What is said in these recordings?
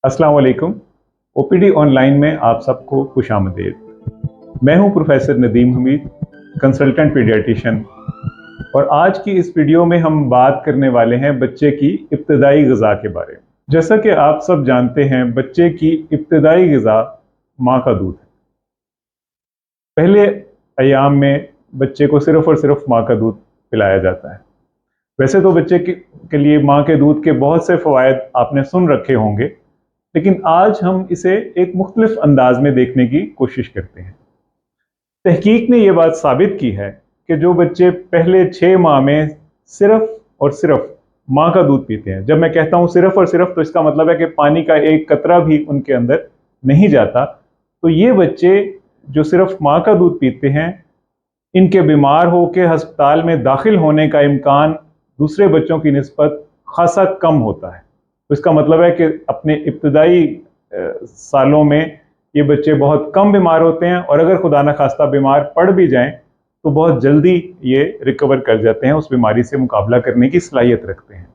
अस्सलाम वालेकुम। OPD online में आप सबको खुशामदीद। मैं हूं professor Nadeem Hamid, consultant paediatrician, और आज की इस वीडियो में हम बात करने वाले हैं बच्चे की इब्तदाई ग़िज़ा के बारे में। जैसा कि आप सब जानते हैं, बच्चे की इब्तदाई ग़िज़ा माँ का दूध है। पहले अयाम में बच्चे को सिर्फ़ और सिर्फ माँ का दूध पिलाया जाता है। वैसे तो बच्चे के लिए माँ के दूध के बहुत से फ़वाइद आपने सुन रखे होंगे, लेकिन आज हम इसे एक मुख्तलिफ अंदाज में देखने की कोशिश करते हैं। तहकीक ने यह बात साबित की है कि जो बच्चे पहले 6 माह में सिर्फ और सिर्फ माँ का दूध पीते हैं, जब मैं कहता हूँ सिर्फ और सिर्फ, तो इसका मतलब है कि पानी का एक कतरा भी उनके अंदर नहीं जाता, तो ये बच्चे जो सिर्फ माँ का दूध पीते हैं, इनके बीमार होकर हस्पताल में दाखिल होने का इम्कान दूसरे बच्चों की निस्बत खासा कम होता है। तो इसका मतलब है कि अपने इब्तदाई सालों में ये बच्चे बहुत कम बीमार होते हैं, और अगर खुदा न खास्ता बीमार पड़ भी जाएं तो बहुत जल्दी ये रिकवर कर जाते हैं, उस बीमारी से मुकाबला करने की सलाहियत रखते हैं।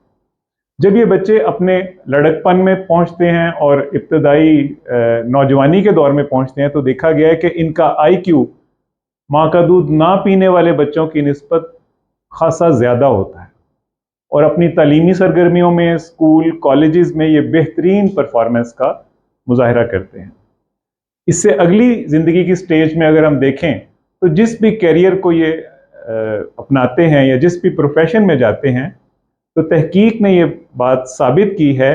जब ये बच्चे अपने लड़कपन में पहुंचते हैं और इब्तदाई नौजवानी के दौर में पहुंचते हैं, तो देखा गया है कि इनका IQ माँ का दूध ना पीने वाले बच्चों की निस्बत खासा ज़्यादा होता है, और अपनी तालीमी सरगर्मियों में, स्कूल, कॉलेजेस में ये बेहतरीन परफॉर्मेंस का मुजाहरा करते हैं। इससे अगली ज़िंदगी की स्टेज में अगर हम देखें, तो जिस भी कैरियर को ये अपनाते हैं या जिस भी प्रोफेशन में जाते हैं, तो तहकीक ने ये बात साबित की है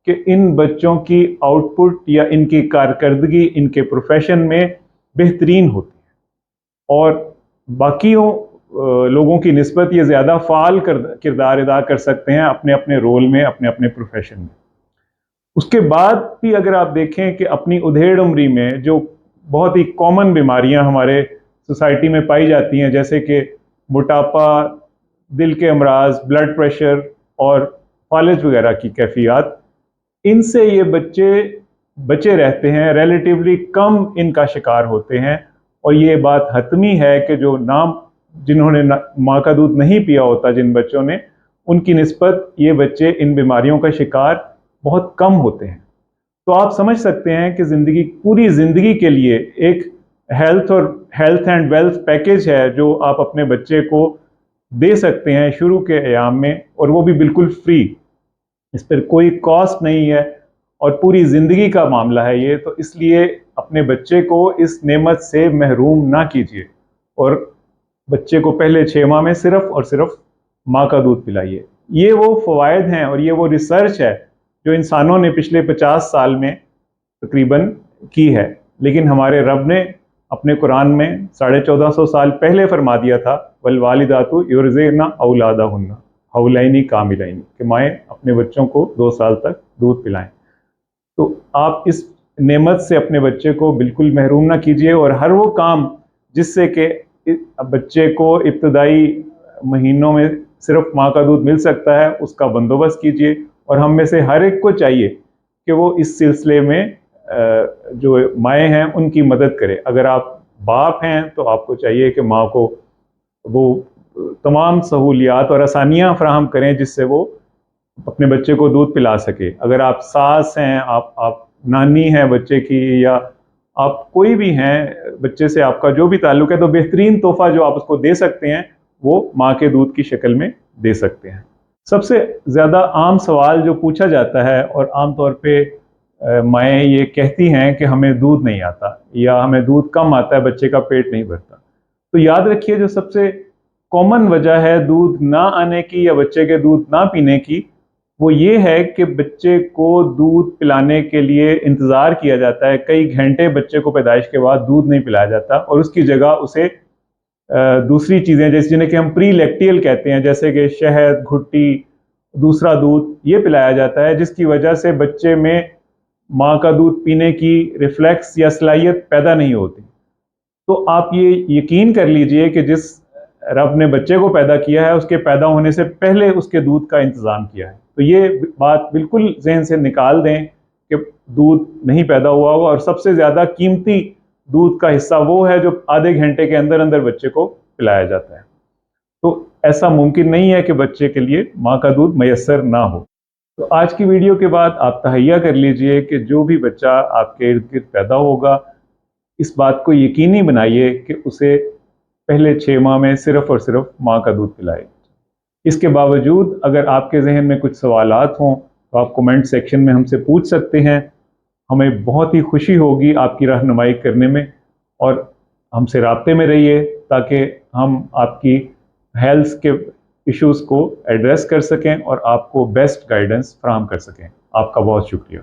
कि इन बच्चों की आउटपुट या इनकी कारकर्दगी इनके प्रोफेशन में बेहतरीन होती है, और बाकियों लोगों की निस्बत ये ज़्यादा फ़ाल किरदार अदा कर सकते हैं अपने अपने रोल में, अपने अपने प्रोफेशन में। उसके बाद भी अगर आप देखें कि अपनी उधेड़ उम्री में जो बहुत ही कॉमन बीमारियां हमारे सोसाइटी में पाई जाती हैं, जैसे कि मोटापा, दिल के अमराज, ब्लड प्रेशर और फालिज वगैरह की कैफियत, इनसे ये बच्चे बचे रहते हैं, रिलेटिवली कम इनका शिकार होते हैं। और ये बात हतमी है कि जिन्होंने माँ का दूध नहीं पिया होता, जिन बच्चों ने, उनकी निस्बत ये बच्चे इन बीमारियों का शिकार बहुत कम होते हैं। तो आप समझ सकते हैं कि पूरी ज़िंदगी के लिए एक हेल्थ एंड वेल्थ पैकेज है जो आप अपने बच्चे को दे सकते हैं शुरू के अयाम में, और वो भी बिल्कुल फ्री। इस पर कोई कॉस्ट नहीं है और पूरी ज़िंदगी का मामला है ये। तो इसलिए अपने बच्चे को इस नेमत से महरूम ना कीजिए, और बच्चे को पहले 6 माह में सिर्फ और सिर्फ माँ का दूध पिलाइए। ये वो फ़वाइद हैं और ये वो रिसर्च है जो इंसानों ने पिछले 50 साल में तकरीबन की है, लेकिन हमारे रब ने अपने कुरान में 1450 साल पहले फरमा दिया था, वल वालिदातु युरज़िअना औलादहुन्ना हौलैनी कामिलैनी, कि माएँ अपने बच्चों को 2 साल तक दूध पिलाएं। तो आप इस नेमत से अपने बच्चे को बिल्कुल महरूम ना कीजिए, और हर वो काम जिससे कि बच्चे को इब्तदाई महीनों में सिर्फ माँ का दूध मिल सकता है, उसका बंदोबस्त कीजिए। और हम में से हर एक को चाहिए कि वो इस सिलसिले में जो माएँ हैं उनकी मदद करे। अगर आप बाप हैं तो आपको चाहिए कि माँ को वो तमाम सहूलियात और आसानियाँ फराहम करें जिससे वो अपने बच्चे को दूध पिला सके। अगर आप सास हैं, आप नानी हैं बच्चे की, या आप कोई भी हैं, बच्चे से आपका जो भी ताल्लुक़ है, तो बेहतरीन तोहफ़ा जो आप उसको दे सकते हैं वो माँ के दूध की शक्ल में दे सकते हैं। सबसे ज़्यादा आम सवाल जो पूछा जाता है, और आम तौर पे माएँ ये कहती हैं कि हमें दूध नहीं आता या हमें दूध कम आता है, बच्चे का पेट नहीं भरता। तो याद रखिए, जो सबसे कॉमन वजह है दूध ना आने की या बच्चे के दूध ना पीने की, वो ये है कि बच्चे को दूध पिलाने के लिए इंतज़ार किया जाता है। कई घंटे बच्चे को पैदाइश के बाद दूध नहीं पिलाया जाता, और उसकी जगह उसे दूसरी चीज़ें जैसे जिन्हें कि हम प्री लैक्टियल कहते हैं, जैसे कि शहद, घुट्टी, दूसरा दूध, ये पिलाया जाता है, जिसकी वजह से बच्चे में माँ का दूध पीने की रिफ्लेक्स या सलाहियत पैदा नहीं होती। तो आप ये यकीन कर लीजिए कि जिस रब ने बच्चे को पैदा किया है, उसके पैदा होने से पहले उसके दूध का इंतज़ाम किया है। तो ये बात बिल्कुल ज़हन से निकाल दें कि दूध नहीं पैदा हुआ होगा, और सबसे ज़्यादा कीमती दूध का हिस्सा वो है जो आधे घंटे के अंदर अंदर बच्चे को पिलाया जाता है। तो ऐसा मुमकिन नहीं है कि बच्चे के लिए माँ का दूध मैसर ना हो। تو آج کی ویڈیو کے بعد آپ تہیہ کر لیجئے کہ جو بھی بچہ آپ کے ارد گرد پیدا ہوگا اس بات کو یقینی بنائیے کہ اسے پہلے 6 ماہ میں صرف اور صرف ماں کا دودھ پلائے۔ اس کے باوجود اگر آپ کے ذہن میں کچھ سوالات ہوں تو آپ کومنٹ سیکشن میں ہم سے پوچھ سکتے ہیں۔ ہمیں بہت ہی خوشی ہوگی آپ کی رہنمائی کرنے میں، اور ہم سے رابطے میں رہیے تاکہ ہم آپ کی ہیلتھ کے ایشوز کو ایڈریس کر سکیں اور آپ کو بیسٹ گائیڈنس فراہم کر سکیں۔ آپ کا بہت شکریہ۔